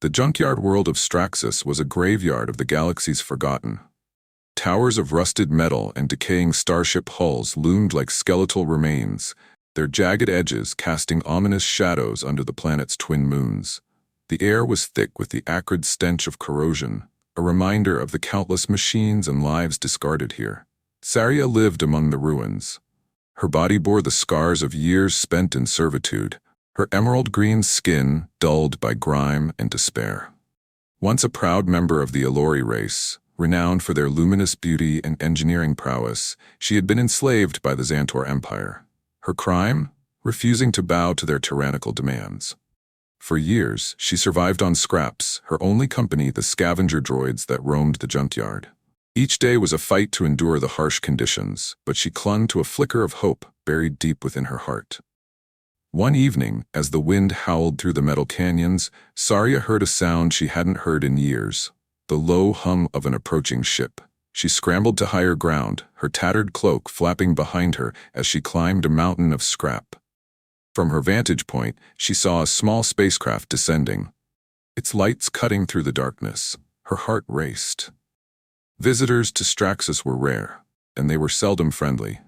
The junkyard world of Straxus was a graveyard of the galaxy's forgotten. Towers of rusted metal and decaying starship hulls loomed like skeletal remains, their jagged edges casting ominous shadows under the planet's twin moons. The air was thick with the acrid stench of corrosion, a reminder of the countless machines and lives discarded here. Saria lived among the ruins. Her body bore the scars of years spent in servitude, her emerald-green skin dulled by grime and despair. Once a proud member of the Elori race, renowned for their luminous beauty and engineering prowess, she had been enslaved by the Xantor Empire. Her crime? Refusing to bow to their tyrannical demands. For years, she survived on scraps, her only company the scavenger droids that roamed the junkyard. Each day was a fight to endure the harsh conditions, but she clung to a flicker of hope buried deep within her heart. One evening, as the wind howled through the metal canyons, Saria heard a sound she hadn't heard in years, the low hum of an approaching ship. She scrambled to higher ground, her tattered cloak flapping behind her as she climbed a mountain of scrap. From her vantage point, she saw a small spacecraft descending, its lights cutting through the darkness. Her heart raced. Visitors to Straxus were rare, and they were seldom friendly.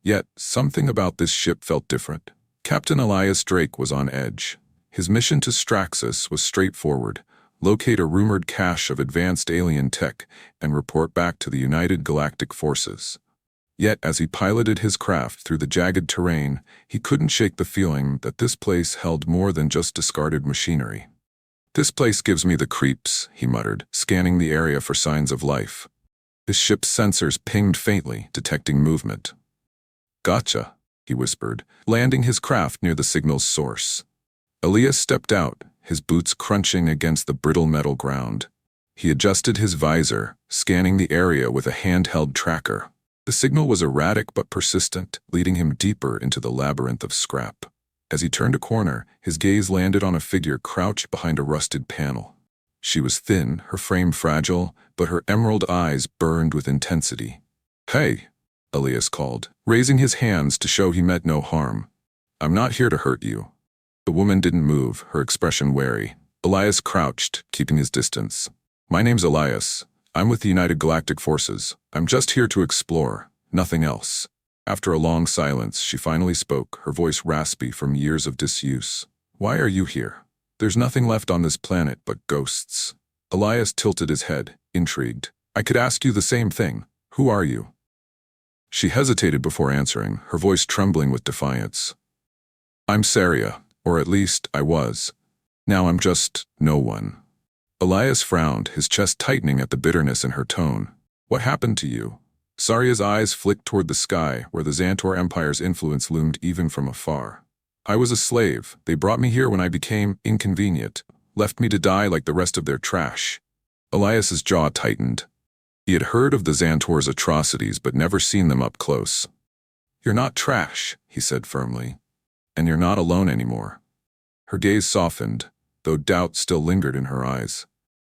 Yet, something about this ship felt different. Captain Elias Drake was on edge. His mission to Straxus was straightforward: locate a rumored cache of advanced alien tech and report back to the United Galactic Forces. Yet, as he piloted his craft through the jagged terrain, he couldn't shake the feeling that this place held more than just discarded machinery. "This place gives me the creeps," he muttered, scanning the area for signs of life. His ship's sensors pinged faintly, detecting movement. "Gotcha," he whispered, landing his craft near the signal's source. Elias stepped out, his boots crunching against the brittle metal ground. He adjusted his visor, scanning the area with a handheld tracker. The signal was erratic but persistent, leading him deeper into the labyrinth of scrap. As he turned a corner, his gaze landed on a figure crouched behind a rusted panel. She was thin, her frame fragile, but her emerald eyes burned with intensity. "Hey," Elias called, raising his hands to show he meant no harm. "I'm not here to hurt you." The woman didn't move, her expression wary. Elias crouched, keeping his distance. "My name's Elias. I'm with the United Galactic Forces. I'm just here to explore, nothing else." After a long silence, she finally spoke, her voice raspy from years of disuse. "Why are you here? There's nothing left on this planet but ghosts." Elias tilted his head, intrigued. "I could ask you the same thing. Who are you?" She hesitated before answering, her voice trembling with defiance. "I'm Saria, or at least I was. Now I'm just no one." Elias frowned, his chest tightening at the bitterness in her tone. "What happened to you?" Saria's eyes flicked toward the sky, where the Xantor Empire's influence loomed even from afar. "I was a slave. They brought me here when I became inconvenient, left me to die like the rest of their trash." Elias's jaw tightened. He had heard of the Xantor's atrocities but never seen them up close. "You're not trash," he said firmly. "And you're not alone anymore." Her gaze softened, though doubt still lingered in her eyes.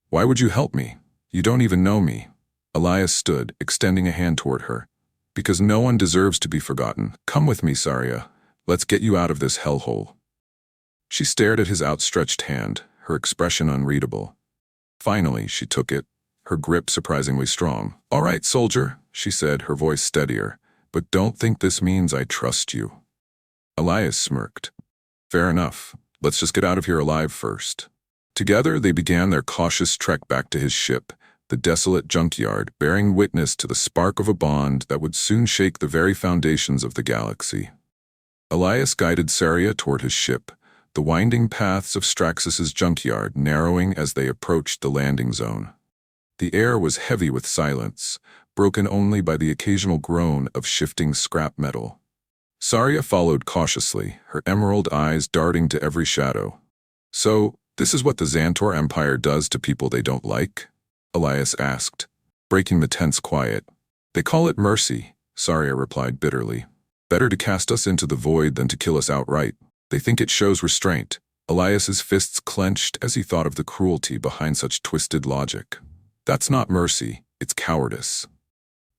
"Why would you help me? You don't even know me." Elias stood, extending a hand toward her. "Because no one deserves to be forgotten. Come with me, Saria. Let's get you out of this hellhole." She stared at his outstretched hand, her expression unreadable. Finally, she took it, her grip surprisingly strong. "All right, soldier," she said, her voice steadier, "but don't think this means I trust you." Elias smirked. "Fair enough. Let's just get out of here alive first." Together, they began their cautious trek back to his ship, the desolate junkyard, bearing witness to the spark of a bond that would soon shake the very foundations of the galaxy. Elias guided Saria toward his ship, the winding paths of Straxus's junkyard narrowing as they approached the landing zone. The air was heavy with silence, broken only by the occasional groan of shifting scrap metal. Saria followed cautiously, her emerald eyes darting to every shadow. "So, this is what the Xantor Empire does to people they don't like?" Elias asked, breaking the tense quiet. "They call it mercy," Saria replied bitterly. "Better to cast us into the void than to kill us outright. They think it shows restraint." Elias's fists clenched as he thought of the cruelty behind such twisted logic. "That's not mercy, it's cowardice."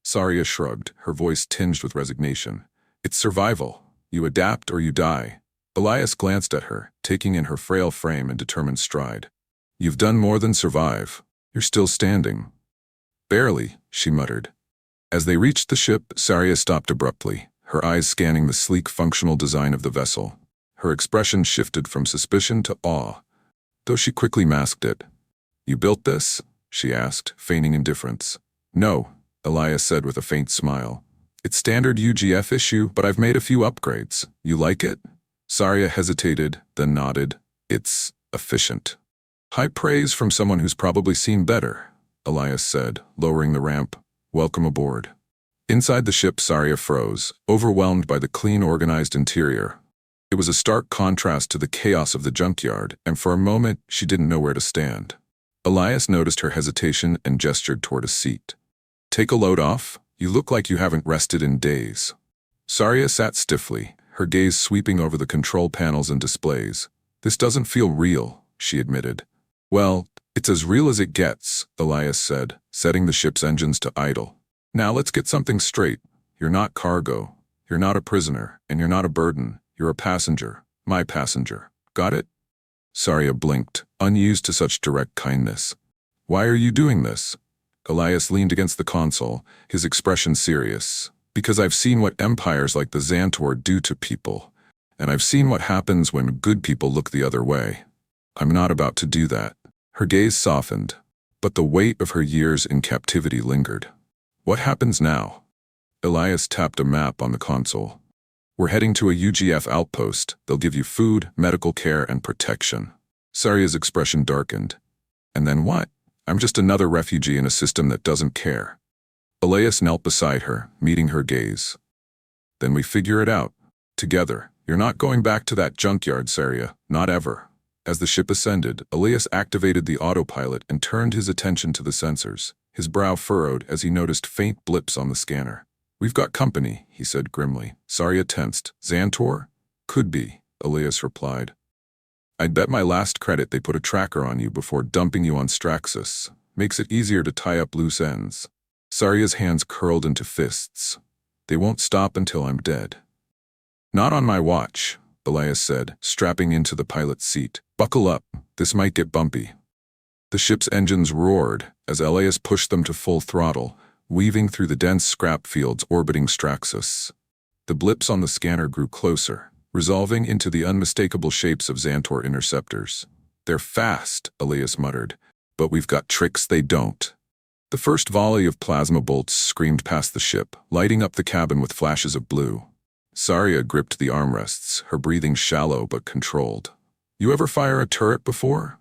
Saria shrugged, her voice tinged with resignation. "It's survival. You adapt or you die." Elias glanced at her, taking in her frail frame and determined stride. You've done more than survive. You're still standing. Barely, she muttered. As they reached the ship, Saria stopped abruptly, her eyes scanning the sleek, functional design of the vessel. Her expression shifted from suspicion to awe, though she quickly masked it. You built this? She asked, feigning indifference. No, Elias said with a faint smile. It's standard UGF issue, but I've made a few upgrades. You like it? Saria hesitated, then nodded. It's efficient. High praise from someone who's probably seen better, Elias said, lowering the ramp. Welcome aboard. Inside the ship, Saria froze, overwhelmed by the clean, organized interior. It was a stark contrast to the chaos of the junkyard, and for a moment, she didn't know where to stand. Elias noticed her hesitation and gestured toward a seat. Take a load off. You look like you haven't rested in days. Saria sat stiffly, her gaze sweeping over the control panels and displays. This doesn't feel real, she admitted. Well, it's as real as it gets, Elias said, setting the ship's engines to idle. Now let's get something straight. You're not cargo. You're not a prisoner, and you're not a burden. You're a passenger. My passenger. Got it? Saria blinked, unused to such direct kindness. Why are you doing this? Elias leaned against the console, his expression serious. Because I've seen what empires like the Xantor do to people, and I've seen what happens when good people look the other way. I'm not about to do that. Her gaze softened, but the weight of her years in captivity lingered. What happens now? Elias tapped a map on the console. We're heading to a UGF outpost. They'll give you food, medical care, and protection. Saria's expression darkened. And then what? I'm just another refugee in a system that doesn't care. Elias knelt beside her, meeting her gaze. Then we figure it out. Together. You're not going back to that junkyard, Saria. Not ever. As the ship ascended, Elias activated the autopilot and turned his attention to the sensors. His brow furrowed as he noticed faint blips on the scanner. We've got company, he said grimly. Saria tensed. Xantor? Could be, Elias replied. I'd bet my last credit they put a tracker on you before dumping you on Straxus. Makes it easier to tie up loose ends. Saria's hands curled into fists. They won't stop until I'm dead. Not on my watch, Elias said, strapping into the pilot's seat. Buckle up, this might get bumpy. The ship's engines roared as Elias pushed them to full throttle, weaving through the dense scrap fields orbiting Straxus. The blips on the scanner grew closer, resolving into the unmistakable shapes of Xantor interceptors. They're fast, Elias muttered, but we've got tricks they don't. The first volley of plasma bolts screamed past the ship, lighting up the cabin with flashes of blue. Saria gripped the armrests, her breathing shallow but controlled. You ever fire a turret before?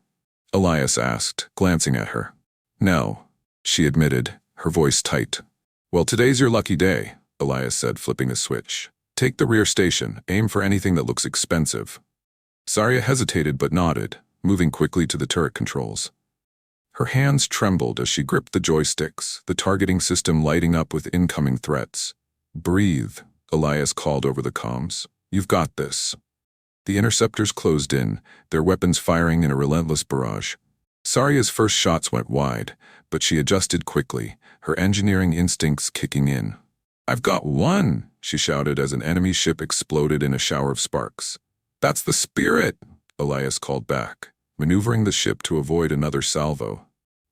Elias asked, glancing at her. No, she admitted, her voice tight. Well, today's your lucky day, Elias said, flipping a switch. Take the rear station, aim for anything that looks expensive. Saria hesitated but nodded, moving quickly to the turret controls. Her hands trembled as she gripped the joysticks, the targeting system lighting up with incoming threats. Breathe, Elias called over the comms. You've got this. The interceptors closed in, their weapons firing in a relentless barrage. Saria's first shots went wide, but she adjusted quickly, her engineering instincts kicking in. I've got one, she shouted as an enemy ship exploded in a shower of sparks. That's the spirit, Elias called back, maneuvering the ship to avoid another salvo.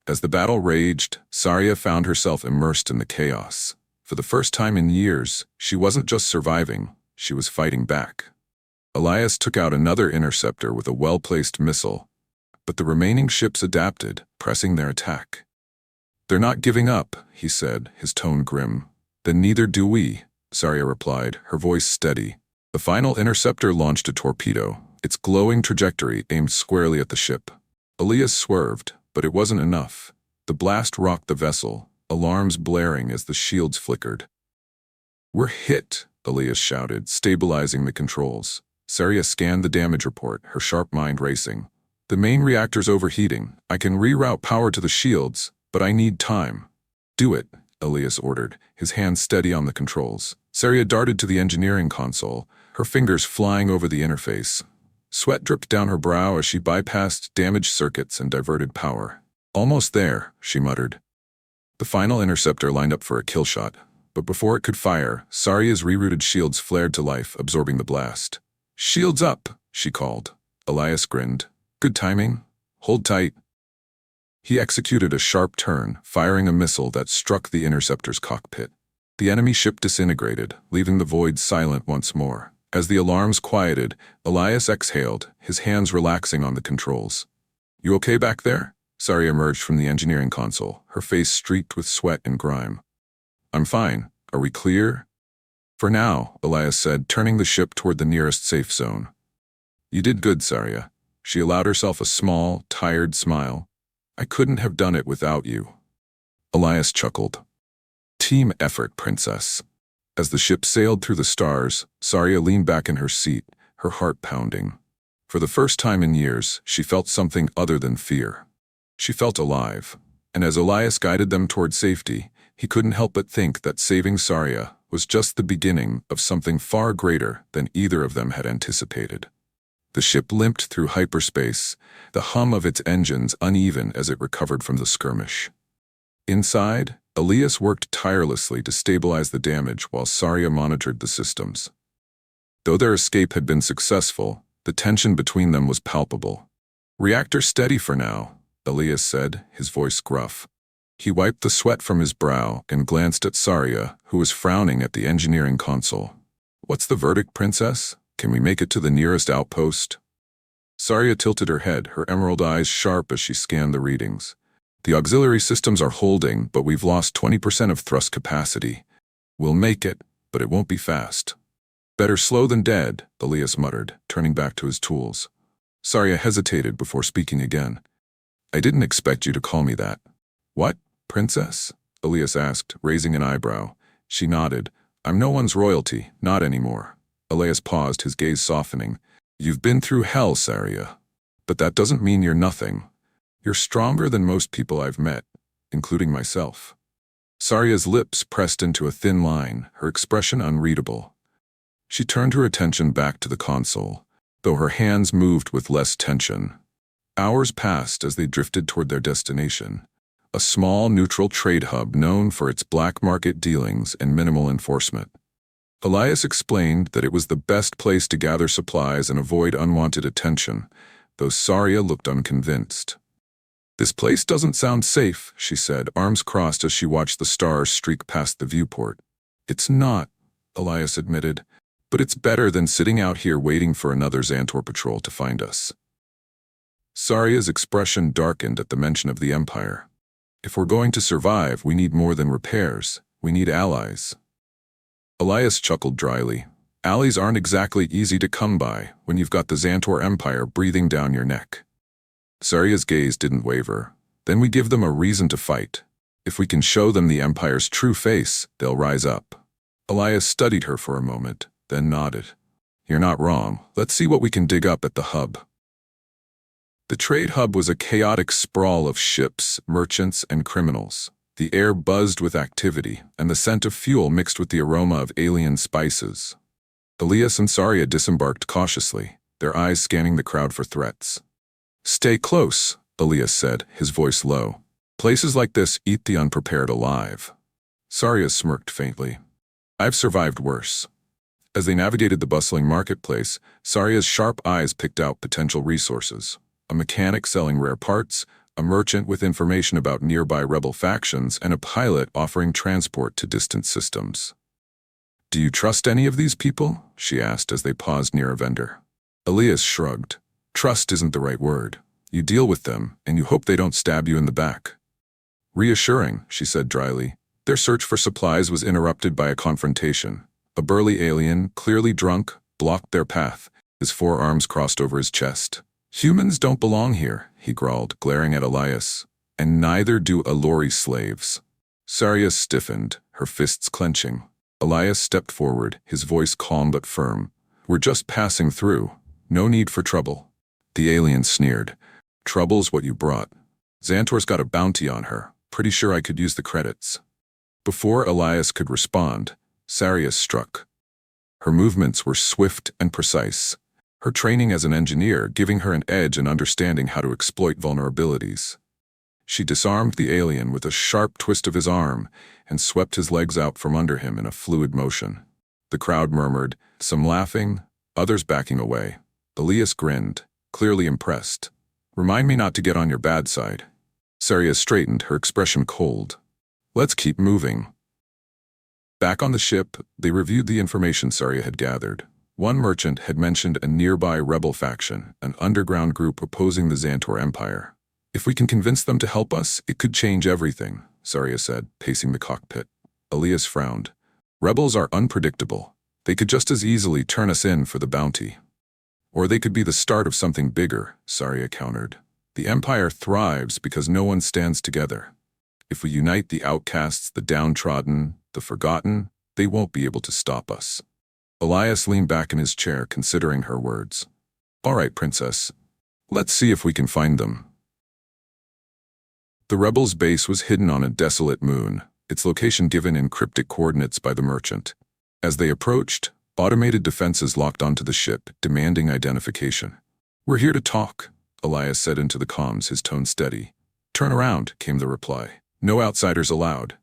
As the battle raged, Saria found herself immersed in the chaos. For the first time in years, she wasn't just surviving, she was fighting back. Elias took out another interceptor with a well-placed missile, but the remaining ships adapted, pressing their attack. They're not giving up, he said, his tone grim. Then neither do we, Saria replied, her voice steady. The final interceptor launched a torpedo, its glowing trajectory aimed squarely at the ship. Elias swerved, but it wasn't enough. The blast rocked the vessel, alarms blaring as the shields flickered. We're hit, Elias shouted, stabilizing the controls. Saria scanned the damage report, her sharp mind racing. The main reactor's overheating. I can reroute power to the shields, but I need time. Do it, Elias ordered, his hands steady on the controls. Saria darted to the engineering console, her fingers flying over the interface. Sweat dripped down her brow as she bypassed damaged circuits and diverted power. Almost there, she muttered. The final interceptor lined up for a kill shot, but before it could fire, Saria's rerouted shields flared to life, absorbing the blast. Shields up, she called. Elias grinned. Good timing. Hold tight. He executed a sharp turn, firing a missile that struck the interceptor's cockpit. The enemy ship disintegrated, leaving the void silent once more. As the alarms quieted, Elias exhaled, his hands relaxing on the controls. "You okay back there?" Saria emerged from the engineering console, her face streaked with sweat and grime. "I'm fine. Are we clear?" "For now," Elias said, turning the ship toward the nearest safe zone. "You did good, Saria." She allowed herself a small, tired smile. "I couldn't have done it without you." Elias chuckled. "Team effort, princess." As the ship sailed through the stars, Saria leaned back in her seat, her heart pounding. For the first time in years, she felt something other than fear. She felt alive, and as Elias guided them toward safety, he couldn't help but think that saving Saria was just the beginning of something far greater than either of them had anticipated. The ship limped through hyperspace, the hum of its engines uneven as it recovered from the skirmish. Inside, Elias worked tirelessly to stabilize the damage while Saria monitored the systems. Though their escape had been successful, the tension between them was palpable. "Reactor steady for now," Elias said, his voice gruff. He wiped the sweat from his brow and glanced at Saria, who was frowning at the engineering console. "What's the verdict, princess? Can we make it to the nearest outpost?" Saria tilted her head, her emerald eyes sharp as she scanned the readings. "The auxiliary systems are holding, but we've lost 20% of thrust capacity. We'll make it, but it won't be fast." "Better slow than dead," Elias muttered, turning back to his tools. Saria hesitated before speaking again. "I didn't expect you to call me that." "What, princess?" Elias asked, raising an eyebrow. She nodded. "I'm no one's royalty, not anymore." Elias paused, his gaze softening. "You've been through hell, Saria. But that doesn't mean you're nothing. You're stronger than most people I've met, including myself." Saria's lips pressed into a thin line, her expression unreadable. She turned her attention back to the console, though her hands moved with less tension. Hours passed as they drifted toward their destination, a small neutral trade hub known for its black market dealings and minimal enforcement. Elias explained that it was the best place to gather supplies and avoid unwanted attention, though Saria looked unconvinced. "This place doesn't sound safe," she said, arms crossed as she watched the stars streak past the viewport. "It's not," Elias admitted, "but it's better than sitting out here waiting for another Xantor patrol to find us." Saria's expression darkened at the mention of the Empire. "If we're going to survive, we need more than repairs. We need allies." Elias chuckled dryly. "Allies aren't exactly easy to come by when you've got the Xantor Empire breathing down your neck." Saria's gaze didn't waver. "Then we give them a reason to fight. If we can show them the Empire's true face, they'll rise up." Elias studied her for a moment, then nodded. "You're not wrong. Let's see what we can dig up at the hub." The trade hub was a chaotic sprawl of ships, merchants, and criminals. The air buzzed with activity, and the scent of fuel mixed with the aroma of alien spices. Elias and Saria disembarked cautiously, their eyes scanning the crowd for threats. "Stay close," Elias said, his voice low. "Places like this eat the unprepared alive." Saria smirked faintly. "I've survived worse." As they navigated the bustling marketplace, Saria's sharp eyes picked out potential resources. A mechanic selling rare parts, a merchant with information about nearby rebel factions, and a pilot offering transport to distant systems. "Do you trust any of these people?" she asked as they paused near a vendor. Elias shrugged. "Trust isn't the right word. You deal with them, and you hope they don't stab you in the back." "Reassuring," she said dryly. Their search for supplies was interrupted by a confrontation. A burly alien, clearly drunk, blocked their path, his forearms crossed over his chest. "Humans don't belong here," he growled, glaring at Elias. "And neither do Alori slaves." Saria stiffened, her fists clenching. Elias stepped forward, his voice calm but firm. "We're just passing through. No need for trouble." The alien sneered. "Trouble's what you brought. Xantor's got a bounty on her. Pretty sure I could use the credits." Before Elias could respond, Saria struck. Her movements were swift and precise, her training as an engineer giving her an edge in understanding how to exploit vulnerabilities. She disarmed the alien with a sharp twist of his arm and swept his legs out from under him in a fluid motion. The crowd murmured, some laughing, others backing away. Elias grinned, clearly impressed. "Remind me not to get on your bad side." Saria straightened, her expression cold. Let's keep moving. Back on the ship, they reviewed the information Saria had gathered. One merchant had mentioned a nearby rebel faction, an underground group opposing the Xantor Empire. If we can convince them to help us, it could change everything, Saria said, pacing the cockpit. Elias frowned. Rebels are unpredictable. They could just as easily turn us in for the bounty. Or they could be the start of something bigger, Saria countered. The Empire thrives because no one stands together. If we unite the outcasts, the downtrodden, the forgotten, they won't be able to stop us. Elias leaned back in his chair, considering her words. All right, Princess. Let's see if we can find them. The rebels' base was hidden on a desolate moon, its location given in cryptic coordinates by the merchant. As they approached, automated defenses locked onto the ship, demanding identification. We're here to talk, Elias said into the comms, his tone steady. Turn around, came the reply. No outsiders allowed.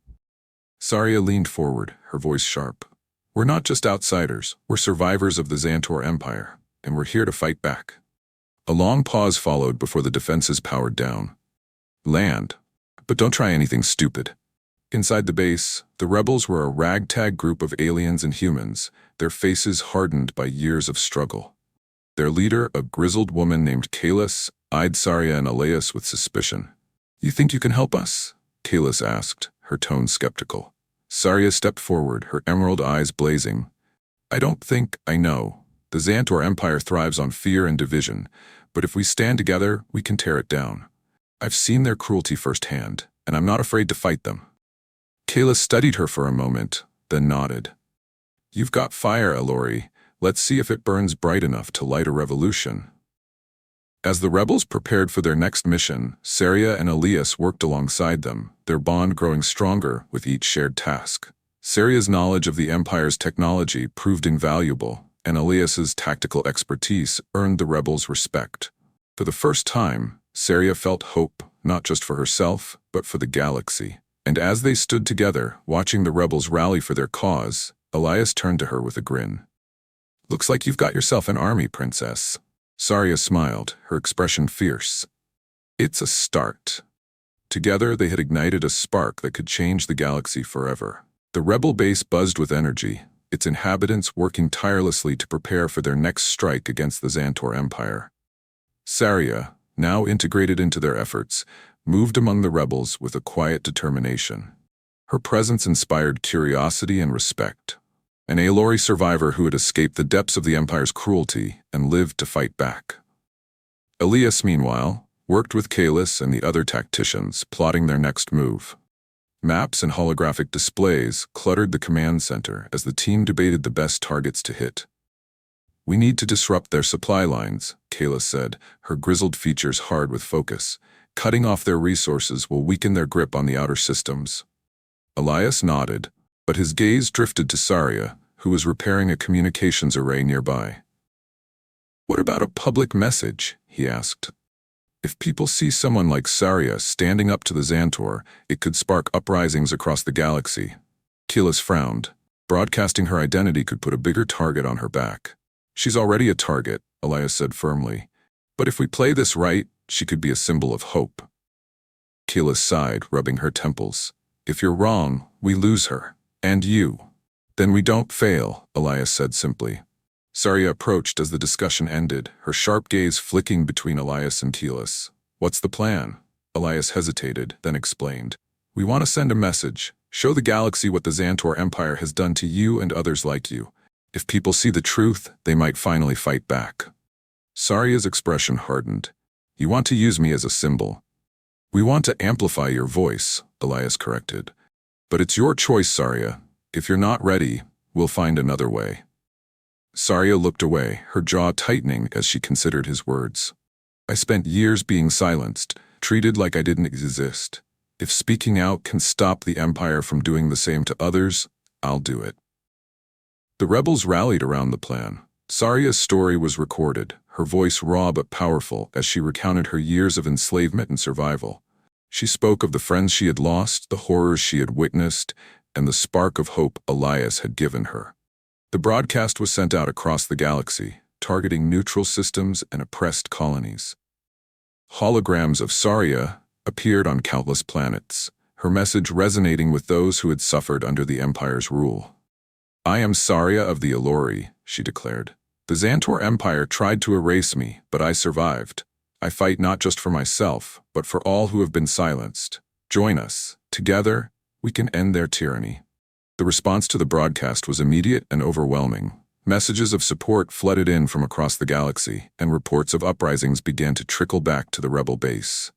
Saria leaned forward, her voice sharp. We're not just outsiders, we're survivors of the Xantor Empire, and we're here to fight back. A long pause followed before the defenses powered down. Land. But don't try anything stupid. Inside the base, the rebels were a ragtag group of aliens and humans, their faces hardened by years of struggle. Their leader, a grizzled woman named Kalis, eyed Saria and Elias with suspicion. You think you can help us? Kalis asked, her tone skeptical. Saria stepped forward, her emerald eyes blazing. I don't think I know. The Xantor Empire thrives on fear and division, but if we stand together, we can tear it down. I've seen their cruelty firsthand, and I'm not afraid to fight them. Kalis studied her for a moment, then nodded. You've got fire, Elori. Let's see if it burns bright enough to light a revolution. As the rebels prepared for their next mission, Saria and Elias worked alongside them, their bond growing stronger with each shared task. Saria's knowledge of the Empire's technology proved invaluable, and Elias's tactical expertise earned the rebels' respect. For the first time, Saria felt hope, not just for herself, but for the galaxy. And as they stood together, watching the rebels rally for their cause, Elias turned to her with a grin. Looks like you've got yourself an army, Princess. Saria smiled, her expression fierce. It's a start. Together, they had ignited a spark that could change the galaxy forever. The rebel base buzzed with energy, its inhabitants working tirelessly to prepare for their next strike against the Xantor Empire. Saria, now integrated into their efforts, moved among the rebels with a quiet determination. Her presence inspired curiosity and respect. An Elori survivor who had escaped the depths of the Empire's cruelty and lived to fight back. Elias, meanwhile, worked with Kalis and the other tacticians, plotting their next move. Maps and holographic displays cluttered the command center as the team debated the best targets to hit. We need to disrupt their supply lines, Kalis said, her grizzled features hard with focus. Cutting off their resources will weaken their grip on the outer systems. Elias nodded, but his gaze drifted to Saria, who was repairing a communications array nearby. What about a public message? He asked. If people see someone like Saria standing up to the Xantor, it could spark uprisings across the galaxy. Kalis frowned. Broadcasting her identity could put a bigger target on her back. She's already a target, Elias said firmly. But if we play this right, she could be a symbol of hope. Kalis sighed, rubbing her temples. If you're wrong, we lose her. And you. Then we don't fail, Elias said simply. Saria approached as the discussion ended, her sharp gaze flicking between Elias and Kalis. What's the plan? Elias hesitated, then explained. We want to send a message. Show the galaxy what the Xantor Empire has done to you and others like you. If people see the truth, they might finally fight back. Saria's expression hardened. You want to use me as a symbol. We want to amplify your voice, Elias corrected. But it's your choice, Saria. If you're not ready, we'll find another way. Saria looked away, her jaw tightening as she considered his words. I spent years being silenced, treated like I didn't exist. If speaking out can stop the Empire from doing the same to others, I'll do it. The rebels rallied around the plan. Saria's story was recorded, her voice raw but powerful as she recounted her years of enslavement and survival. She spoke of the friends she had lost, the horrors she had witnessed, and the spark of hope Elias had given her. The broadcast was sent out across the galaxy, targeting neutral systems and oppressed colonies. Holograms of Saria, appeared on countless planets, her message resonating with those who had suffered under the Empire's rule. "I am Saria of the Allori," she declared. "The Xantor Empire tried to erase me, but I survived. I fight not just for myself, but for all who have been silenced. Join us. Together, we can end their tyranny." The response to the broadcast was immediate and overwhelming. Messages of support flooded in from across the galaxy, and reports of uprisings began to trickle back to the rebel base.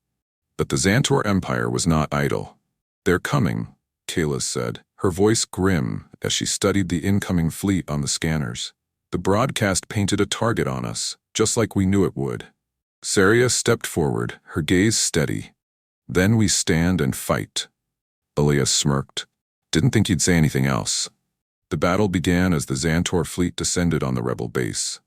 But the Xantor Empire was not idle. "They're coming," Kalis said, her voice grim as she studied the incoming fleet on the scanners. "The broadcast painted a target on us, just like we knew it would." Saria stepped forward, her gaze steady. "Then we stand and fight." Elias smirked. "Didn't think you'd say anything else." The battle began as the Xantor fleet descended on the rebel base.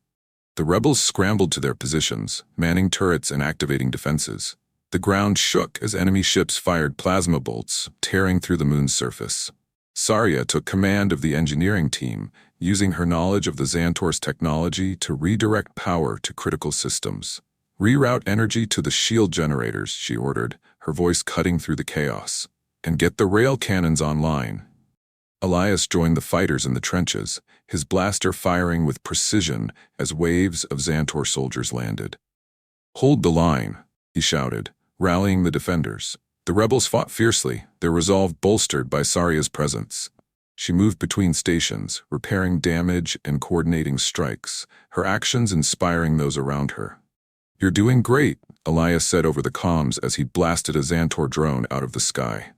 The rebels scrambled to their positions, manning turrets and activating defenses. The ground shook as enemy ships fired plasma bolts, tearing through the moon's surface. Saria took command of the engineering team, using her knowledge of the Xantor's technology to redirect power to critical systems. "Reroute energy to the shield generators," she ordered, her voice cutting through the chaos. "And get the rail cannons online." Elias joined the fighters in the trenches, his blaster firing with precision as waves of Xantor soldiers landed. "Hold the line," he shouted, rallying the defenders. The rebels fought fiercely, their resolve bolstered by Saria's presence. She moved between stations, repairing damage and coordinating strikes, her actions inspiring those around her. "You're doing great," Elias said over the comms as he blasted a Xantor drone out of the sky.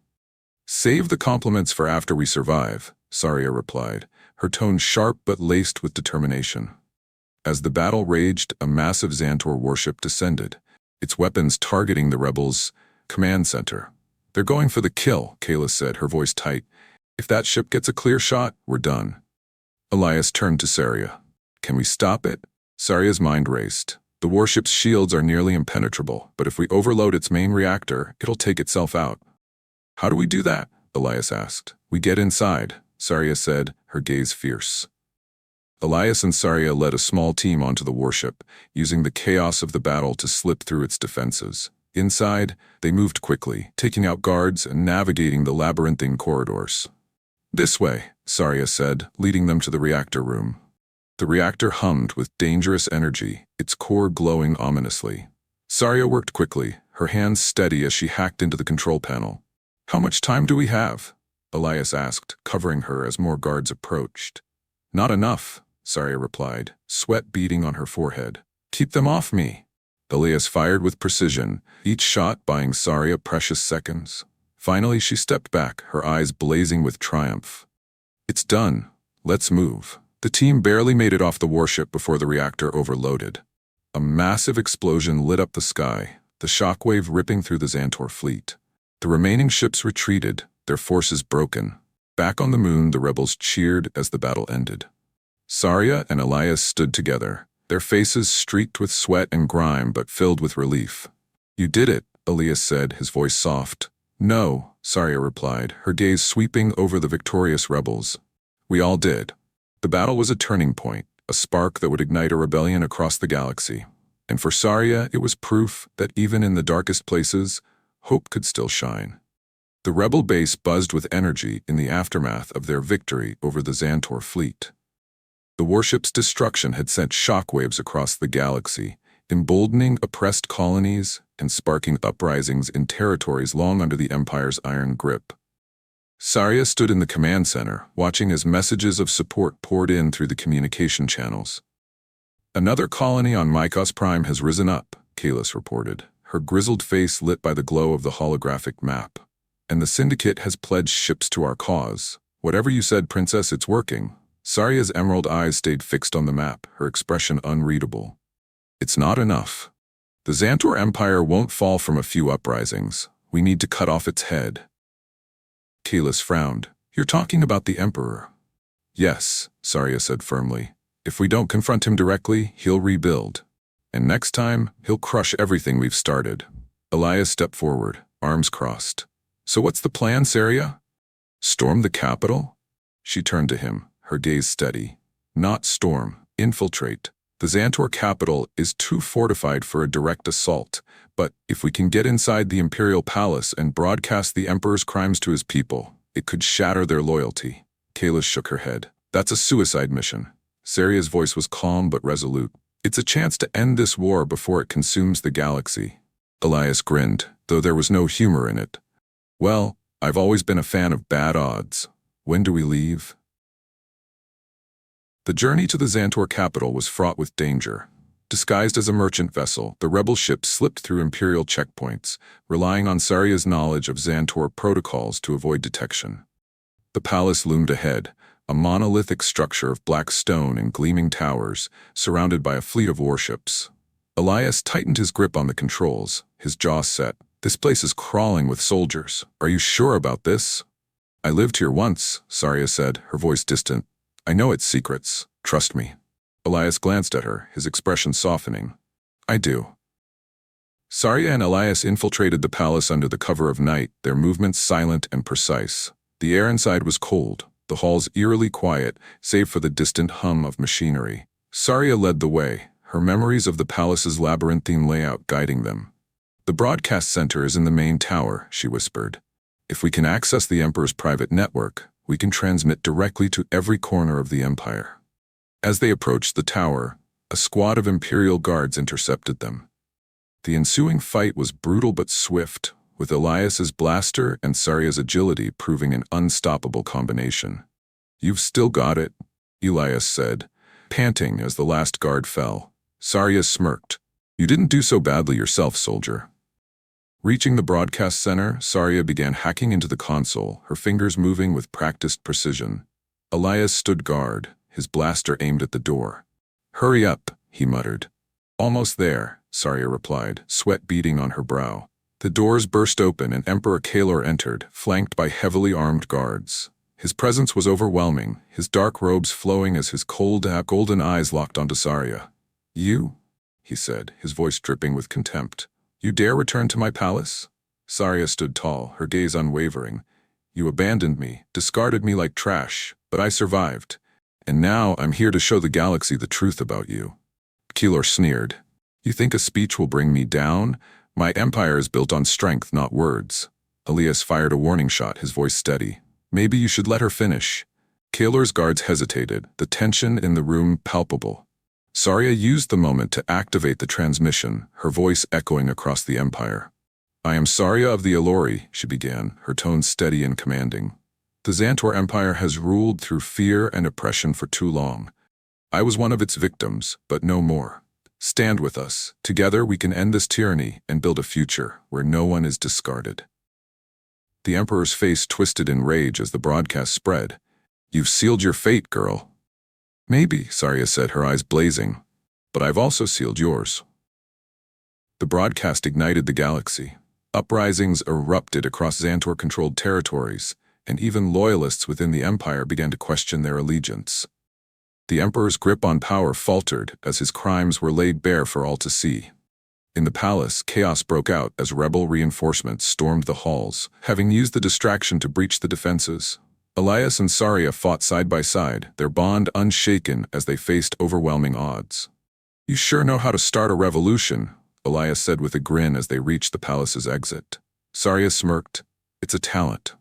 "Save the compliments for after we survive," Saria replied, her tone sharp but laced with determination. As the battle raged, a massive Xantor warship descended, its weapons targeting the rebels' command center. "They're going for the kill," Kalis said, her voice tight. "If that ship gets a clear shot, we're done." Elias turned to Saria. "Can we stop it?" Saria's mind raced. "The warship's shields are nearly impenetrable, but if we overload its main reactor, it'll take itself out." "How do we do that?" Elias asked. "We get inside," Saria said, her gaze fierce. Elias and Saria led a small team onto the warship, using the chaos of the battle to slip through its defenses. Inside, they moved quickly, taking out guards and navigating the labyrinthine corridors. "This way," Saria said, leading them to the reactor room. The reactor hummed with dangerous energy, its core glowing ominously. Saria worked quickly, her hands steady as she hacked into the control panel. "How much time do we have?" Elias asked, covering her as more guards approached. "Not enough," Saria replied, sweat beading on her forehead. "Keep them off me." Elias fired with precision, each shot buying Saria precious seconds. Finally, she stepped back, her eyes blazing with triumph. "It's done. Let's move." The team barely made it off the warship before the reactor overloaded. A massive explosion lit up the sky, the shockwave ripping through the Xantor fleet. The remaining ships retreated, their forces broken. Back on the moon, the rebels cheered as the battle ended. Saria and Elias stood together, their faces streaked with sweat and grime but filled with relief. "You did it," Elias said, his voice soft. "No," Saria replied, her gaze sweeping over the victorious rebels. "We all did." The battle was a turning point, a spark that would ignite a rebellion across the galaxy. And for Saria, it was proof that even in the darkest places, hope could still shine. The rebel base buzzed with energy in the aftermath of their victory over the Xantor fleet. The warship's destruction had sent shockwaves across the galaxy, emboldening oppressed colonies and sparking uprisings in territories long under the Empire's iron grip. Saria stood in the command center, watching as messages of support poured in through the communication channels. "Another colony on Mykos Prime has risen up," Kalis reported, her grizzled face lit by the glow of the holographic map. "And the Syndicate has pledged ships to our cause. Whatever you said, Princess, it's working." Saria's emerald eyes stayed fixed on the map, her expression unreadable. "It's not enough. The Xantor Empire won't fall from a few uprisings. We need to cut off its head." Kalis frowned. "You're talking about the Emperor." "Yes," Saria said firmly. "If we don't confront him directly, he'll rebuild. And next time, he'll crush everything we've started." Elias stepped forward, arms crossed. "So what's the plan, Saria?" "Storm the capital?" She turned to him, her gaze steady. "Not storm, infiltrate. The Xantor capital is too fortified for a direct assault, but if we can get inside the Imperial Palace and broadcast the Emperor's crimes to his people, it could shatter their loyalty. Kayla shook her head. That's a suicide mission. Saria's voice was calm but resolute. It's a chance to end this war before it consumes the galaxy. Elias grinned, though there was no humor in it. Well, I've always been a fan of bad odds. When do we leave? The journey to the Xantor capital was fraught with danger. Disguised as a merchant vessel, the rebel ship slipped through Imperial checkpoints, relying on Saria's knowledge of Xantor protocols to avoid detection. The palace loomed ahead, a monolithic structure of black stone and gleaming towers, surrounded by a fleet of warships. Elias tightened his grip on the controls, his jaw set. This place is crawling with soldiers. Are you sure about this? I lived here once, Saria said, her voice distant. I know its secrets. Trust me. Elias glanced at her, his expression softening. I do. Saria and Elias infiltrated the palace under the cover of night, their movements silent and precise. The air inside was cold, the halls eerily quiet, save for the distant hum of machinery. Saria led the way, her memories of the palace's labyrinthine layout guiding them. The broadcast center is in the main tower, she whispered. If we can access the Emperor's private network, we can transmit directly to every corner of the Empire. As they approached the tower, a squad of Imperial guards intercepted them. The ensuing fight was brutal but swift, with Elias's blaster and Saria's agility proving an unstoppable combination. You've still got it, Elias said, panting as the last guard fell. Saria smirked. You didn't do so badly yourself, soldier. Reaching the broadcast center, Saria began hacking into the console, her fingers moving with practiced precision. Elias stood guard, his blaster aimed at the door. Hurry up, he muttered. Almost there, Saria replied, sweat beading on her brow. The doors burst open and Emperor Kalor entered, flanked by heavily armed guards. His presence was overwhelming, his dark robes flowing as his cold, golden eyes locked onto Saria. You? He said, his voice dripping with contempt. You dare return to my palace? Saria stood tall, her gaze unwavering. You abandoned me, discarded me like trash, but I survived. And now I'm here to show the galaxy the truth about you. Kalor sneered. You think a speech will bring me down? My empire is built on strength, not words. Elias fired a warning shot, his voice steady. Maybe you should let her finish. Kalor's guards hesitated, the tension in the room palpable. Saria used the moment to activate the transmission, her voice echoing across the Empire. I am Saria of the Elori, she began, her tone steady and commanding. The Xantor Empire has ruled through fear and oppression for too long. I was one of its victims, but no more. Stand with us. Together we can end this tyranny and build a future where no one is discarded. The Emperor's face twisted in rage as the broadcast spread. You've sealed your fate, girl. Maybe, Saria said, her eyes blazing, but I've also sealed yours. The broadcast ignited the galaxy. Uprisings erupted across Xantor-controlled territories, and even loyalists within the Empire began to question their allegiance. The Emperor's grip on power faltered as his crimes were laid bare for all to see. In the palace, chaos broke out as rebel reinforcements stormed the halls, having used the distraction to breach the defenses. Elias and Saria fought side by side, their bond unshaken as they faced overwhelming odds. You sure know how to start a revolution, Elias said with a grin as they reached the palace's exit. Saria smirked. It's a talent.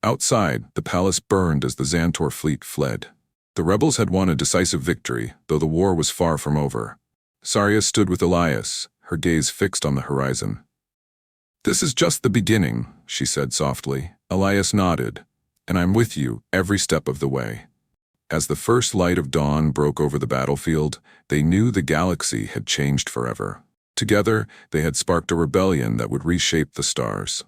Outside, the palace burned as the Xantor fleet fled. The rebels had won a decisive victory, though the war was far from over. Saria stood with Elias, her gaze fixed on the horizon. This is just the beginning, she said softly. Elias nodded. And I'm with you every step of the way. As the first light of dawn broke over the battlefield, they knew the galaxy had changed forever. Together, they had sparked a rebellion that would reshape the stars.